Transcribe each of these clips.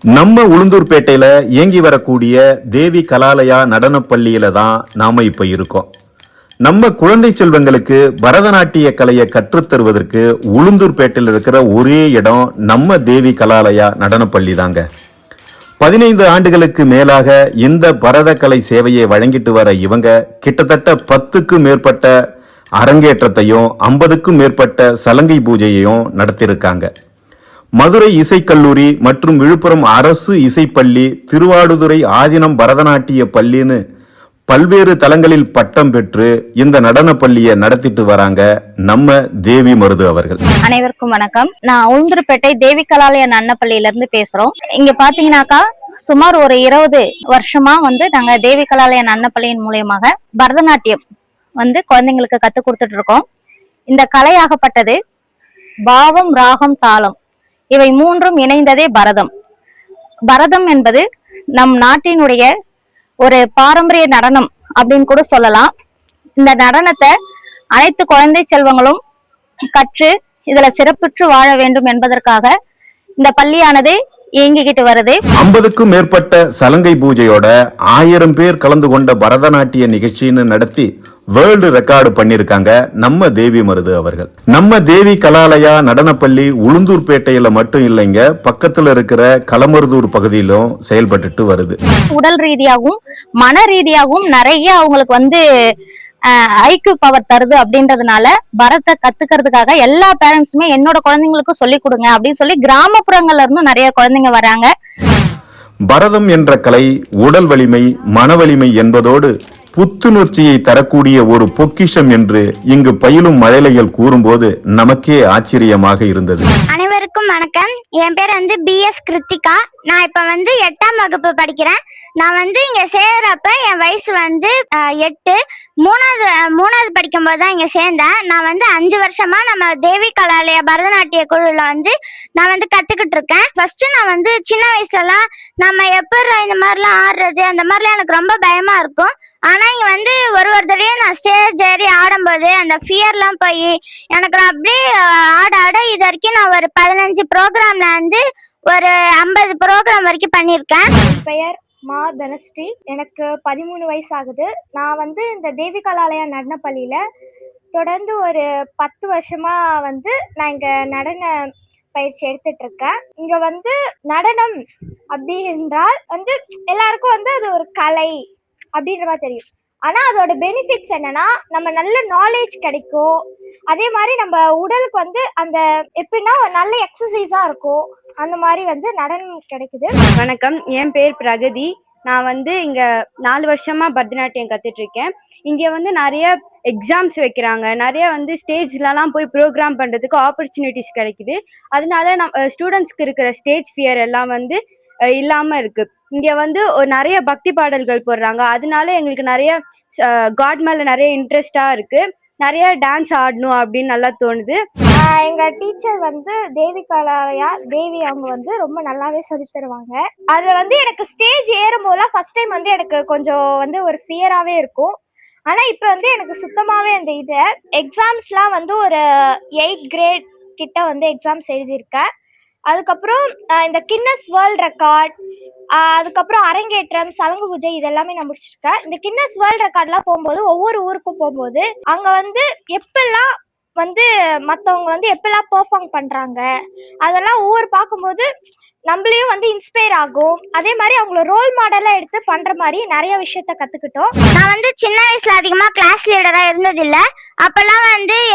நம்ம உளுந்தூர்பேட்டையில இயங்கி வரக்கூடிய தேவி கலாலயா நடனப்பள்ளியில தான் நாம இப்ப இருக்கோம். நம்ம குழந்தை செல்வங்களுக்கு பரதநாட்டிய கலையை கற்றுத்தருவதற்கு உளுந்தூர்பேட்டையில் இருக்கிற ஒரே இடம் நம்ம தேவி கலாலயா நடனப்பள்ளி தாங்க. 15 ஆண்டுகளுக்கு மேலாக இந்த பரத கலை சேவையை வழங்கிட்டு வர இவங்க கிட்டத்தட்ட 10க்கும் மேற்பட்ட அரங்கேற்றத்தையும் 50க்கும் மேற்பட்ட சலங்கை பூஜையையும் நடத்தியிருக்காங்க. மதுரை இசைக்கல்லூரி மற்றும் விழுப்புரம் அரசு இசைப்பள்ளி, திருவாடுதுறை ஆதினம் பரதநாட்டிய பள்ளின்னு பல்வேறு தலங்களில் பட்டம் பெற்று இந்த நடன பள்ளியை நடத்திட்டு வராங்க நம்ம தேவி மருது அவர்கள். அனைவருக்கும் வணக்கம். நான் உளுந்தூர்பேட்டை தேவி கலாலய நடனப்பள்ளியில இருந்து பேசுறோம். இங்க பாத்தீங்கன்னாக்கா சுமார் ஒரு 20 வருஷமா நாங்க தேவி கலாலய நடனப்பள்ளியின் மூலியமாக பரதநாட்டியம் குழந்தைங்களுக்கு கத்து கொடுத்துட்டு இருக்கோம். இந்த கலையாகப்பட்டது பாவம், ராகம், தாளம் இவை மூன்றும் இணைந்ததே பரதம். பரதம் என்பது நம் நாட்டினுடைய ஒரு பாரம்பரிய நடனம் அப்படின்னு கூட சொல்லலாம். இந்த நடனத்தை அனைத்து குழந்தை செல்வங்களும் கற்று இதுல சிறப்புற்று வாழ வேண்டும் என்பதற்காக இந்த பள்ளியானது இயங்கிக்கிட்டு வருது. 50க்கும் மேற்பட்ட சலங்கை பூஜையோட 1000 பேர் கலந்து கொண்ட பரதநாட்டிய நிகழ்ச்சின்னு நடத்தி வேர்ல்டு ரெக்கார்டு பண்ணிருக்காங்க நம்ம தேவி மருது அவர்கள். நம்ம தேவி கலாலயா நடனப்பள்ளி உளுந்தூர்பேட்டையில மட்டும் இல்லைங்க, பக்கத்துல இருக்கிற களமருதூர் பகுதியிலும் செயல்பட்டு வருது. உடல் ரீதியாகவும் மன ரீதியாகவும் நிறைய அவங்களுக்கு ஐக்யூ பவர் தருது. அப்படின்றதுனால பரத்தை கத்துக்கிறதுக்காக எல்லா பேரண்ட்ஸுமே என்னோட குழந்தைங்களுக்கும் சொல்லி கொடுங்க அப்படின்னு சொல்லி கிராமப்புறங்கள்ல இருந்தும் நிறைய குழந்தைங்க வராங்க. பரதம் என்ற கலை உடல் வலிமை, மன வலிமை என்பதோடு புத்துணர்ச்சியை தரக்கூடிய ஒரு பொக்கிஷம் என்று இங்கு பயிலும் மழலைகள் கூறும்போது நமக்கே ஆச்சரியமாக இருந்தது. அனைவருக்கும் வணக்கம். என் பேர் BS கிருத்திகா. நான் இப்ப 8ஆம் வகுப்பு படிக்கிறேன். நான் இங்க சேர்றப்ப என் வயசு 8. மூணாவது படிக்கும் போது தான் இங்க சேர்ந்தேன். நான் 5 வருஷமா நம்ம தேவி கலாலயா பரதநாட்டிய குழுல நான் கத்துக்கிட்டு இருக்கேன். ஃபர்ஸ்ட் நான் சின்ன வயசுலலாம் நம்ம எப்படி இந்த மாதிரிலாம் ஆடுறது அந்த மாதிரிலாம் எனக்கு ரொம்ப பயமா இருக்கும். ஆனா இங்க ஒரு தடவையும் நான் ஸ்டேஜ் ஏறி ஆடும்போது அந்த ஃபியர்லாம் போய் எனக்கு அப்படியே ஆட இது வரைக்கும் நான் ஒரு 15 ப்ரோக்ராம்ல ஒரு 50 ப்ரோக்ராம் வரைக்கும் பண்ணியிருக்கேன். பெயர் மா தனஸ்ரீ. எனக்கு 13 வயசு ஆகுது. நான் இந்த தேவி கலாலயா நடனப்பள்ளியில தொடர்ந்து ஒரு 10 வருஷமா நான் இங்க நடன பயிற்சி எடுத்துட்டு இருக்கேன். இங்க நடனம் அப்படி என்றால் எல்லாருக்கும் அது ஒரு கலை அப்படின்ற மாதிரி தெரியும். ஆனா அதோட பெனிஃபிட்ஸ் என்னன்னா நம்ம நல்ல நாலேஜ் கிடைக்கும். அதே மாதிரி நம்ம உடலுக்கு அந்த எப்படின்னா நல்ல எக்ஸசைஸா இருக்கும். அந்த மாதிரி நடனம் கிடைக்குது. வணக்கம், என் பேர் பிரகதி. நான் இங்க 4 வருஷமா பரதநாட்டியம் கத்துட்டு இருக்கேன். இங்க நிறைய எக்ஸாம்ஸ் வைக்கிறாங்க, நிறைய ஸ்டேஜ்லலாம் போய் ப்ரோக்ராம் பண்றதுக்கு ஆப்பர்ச்சுனிட்டிஸ் கிடைக்குது. அதனால நம்ம ஸ்டூடெண்ட்ஸ்க்கு இருக்கிற ஸ்டேஜ் ஃபியர் எல்லாம் இல்லாம இருக்கு. இங்க ஒரு நிறைய பக்தி பாடல்கள் போடுறாங்க. அதனால எங்களுக்கு நிறைய காட் மேல நிறைய இன்ட்ரெஸ்டா இருக்கு. நிறைய டான்ஸ் ஆடணும் அப்படின்னு நல்லா தோணுது. எங்க டீச்சர் தேவி கலாலயா தேவி அவங்க ரொம்ப நல்லாவே சொல்லி தருவாங்க. அதுல எனக்கு ஸ்டேஜ் ஏறும் போதெல்லாம் ஃபர்ஸ்ட் டைம் எனக்கு கொஞ்சம் ஒரு ஃபியராவே இருக்கும். ஆனா இப்ப எனக்கு சுத்தமாவே அந்த இது எக்ஸாம்ஸ்லாம் ஒரு 8 கிரேட் கிட்ட எக்ஸாம்ஸ் எழுதியிருக்கேன். அதுக்கப்புறம் இந்த கின்னஸ் வேர்ல்ட் ரெக்கார்ட், அதுக்கப்புறம் அரங்கேற்றம், சலங்கு பூஜை இதெல்லாமே நான் முடிச்சிருக்கேன். இந்த கின்னஸ் வேர்ல்ட் ரெக்கார்ட்லாம் போகும்போது ஒவ்வொரு ஊருக்கும் போகும்போது அங்க எப்பெல்லாம் மற்றவங்க எப்பெல்லாம் பெர்ஃபார்ம் பண்றாங்க அதெல்லாம் ஒவ்வொரு பார்க்கும்போது நம்மளையும் இன்ஸ்பயர் ஆகும். அதே மாதிரி அவங்கள ரோல் மாடலா எடுத்து பண்ற மாதிரி நிறைய விஷயத்த கத்துக்கிட்டோம். நான் சின்ன வயசுல அதிகமா கிளாஸ் லீடரா இருந்ததில்ல. அப்பெல்லாம்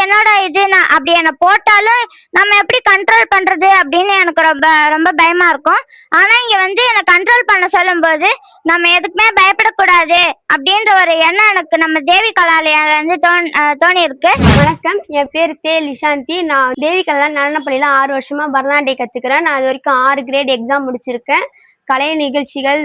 என்னோட நான் அப்படி என்ன போட்டாலும் நம்ம எப்படி கண்ட்ரோல் பண்றது அப்படின்னு எனக்கு ரொம்ப ரொம்ப பயமா இருக்கும். ஆனா இங்க என்னை கண்ட்ரோல் பண்ண சொல்லும் போது நம்ம எதுக்குமே பயப்படக்கூடாது அப்படின்ற ஒரு எண்ணம் எனக்கு நம்ம தேவி கலாலயால தோணி இருக்கு. வணக்கம், என் பேர் லிஷாந்தி. நான் தேவி கலாலயா நடனப்பள்ளியில 6 வருஷமா பரதநாட்டியம் கத்துக்கிறேன். நான் இது வரைக்கும் 6 கிரேட் எக்ஸாம் முடிச்சிருக்கேன். கலை நிகழ்ச்சிகள்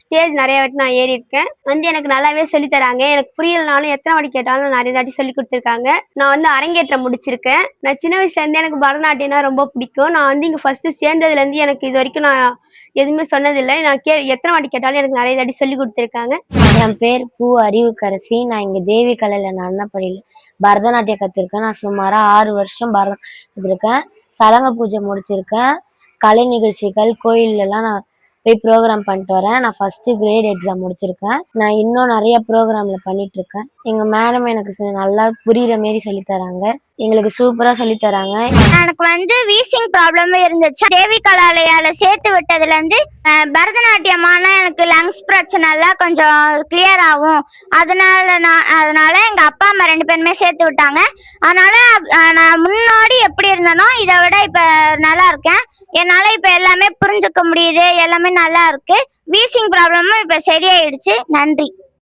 ஸ்டேஜ் நிறைய வாட்டி நான் ஏறி இருக்கேன். எனக்கு நல்லாவே சொல்லி தராங்க. எனக்கு புரியலனாலும் எத்தனை வாட்டி கேட்டாலும் நிறைய தாட்டி சொல்லி கொடுத்துருக்காங்க. நான் அரங்கேற்றம் முடிச்சிருக்கேன். நான் சின்ன வயசுல இருந்து எனக்கு பரதநாட்டியம்னா ரொம்ப பிடிக்கும். நான் இங்க ஃபர்ஸ்ட் சேர்ந்ததுல இருந்து எனக்கு இது வரைக்கும் நான் எதுவுமே சொன்னதில்லை. நான் எத்தனை வாட்டி கேட்டாலும் எனக்கு நிறைய தாட்டி சொல்லி கொடுத்துருக்காங்க. என் பேர் பூ அறிவுக்கரசி. நான் இங்க தேவி கலையில நடனப்பள்ளியில பரதநாட்டியம் கத்திருக்கேன். நான் சுமாரா 6 வருஷம் பரதம் கத்திருக்கேன். சலங்க பூஜை முடிச்சிருக்கேன். கலை நிகழ்ச்சிகள் கோயிலெல்லாம் நான் போய் ப்ரோக்ராம் பண்ணிட்டு வரேன். நான் ஃபர்ஸ்ட் கிரேட் எக்ஸாம் முடிச்சிருக்கேன். நான் இன்னும் நிறைய ப்ரோக்ராம்ல பண்ணிட்டு இருக்கேன். எங்க மேடம் எனக்கு நல்லா புரியுற மாரி சொல்லி தராங்க. எங்களுக்கு சூப்பரா சொல்லி தராங்க. எனக்கு வந்து வீசிங் ப்ராப்ளம் இருந்துச்சு. தேவி கலாலயால சேர்த்து விட்டதுல இருந்து பரதநாட்டியமான எனக்கு லங்ஸ் பிரச்சனை எல்லாம் கொஞ்சம் கிளியர் ஆகும். அதனால எங்க அப்பா அம்மா 2 பேருமே சேர்த்து விட்டாங்க. அதனால நான் முன்னாடி எப்படி இருந்தேனோ இதை விட இப்ப நல்லா இருக்கேன். என்னால இப்ப எல்லாமே புரிஞ்சுக்க முடியுது. எல்லாமே நல்லா இருக்கு. வீசிங் ப்ராப்ளமும் இப்ப சரியாயிடுச்சு. நன்றி.